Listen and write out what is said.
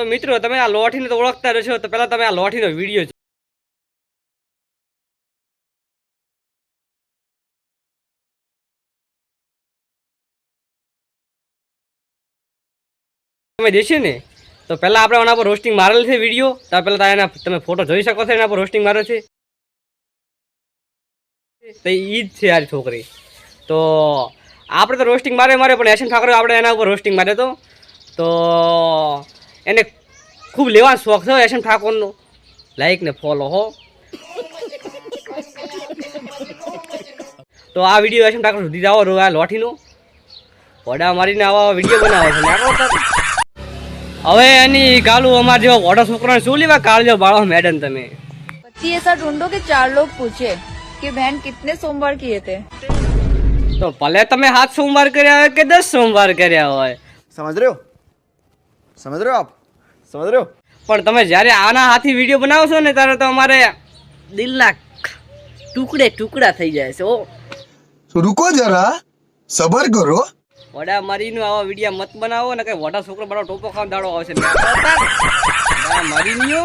તો મિત્રો તમે આ લોઠીને તો ઓળખતા રહેશો, તો પહેલા તમે આ લોઠીનો વિડીયો તમે દેશે ને, તો પહેલા આપણે એના પર રોસ્ટિંગ મારેલ છે વિડીયો, તો પહેલા એના તમે ફોટો જોઈ શકો છો, એના પર રોસ્ટિંગ મારે છે. તો ઈ જ છે યાર છોકરી. તો આપણે તો રોસ્ટિંગ મારે પણ એશન ઠાકોર આપણે એના ઉપર રોસ્ટિંગ મારે તો એને ખૂબ લેવાનો શોખ છે એશન ઠાકોરનો. લાઈક ને ફોલો હો. તો આ વિડીયો એશન ઠાકોર સુધી જાઓ આ લોઠીનો વડા મારીને આવા વિડીયો બનાવે છે. હવે એની કાલું અમારા જેવા વડા છોકરાને શું લેવા કાળજો બાળો મેડમ તમે. पति ऐसा ढूंढो कि 4 लोग पूछे कि बहन कितने सोमवार किए थे. તો ભલે તમે 7 સોમવાર કર્યા હોય કે 10 સોમવાર કર્યા હોય, समझ रहे हो आप समझ रहे हो. પણ તમે જ્યારે આના હાથી વિડીયો બનાવો છો ને ત્યારે તો અમારે દિલના ટુકડા થઈ જાય છે. ઓ तो रुको जरा सबर करो. વડા મારીનું આવા વિડીયો મત બનાવો ને કઈ વડા છોકરો બડો ટોપો ખાવા દાડો આવશે. વડા મારીનો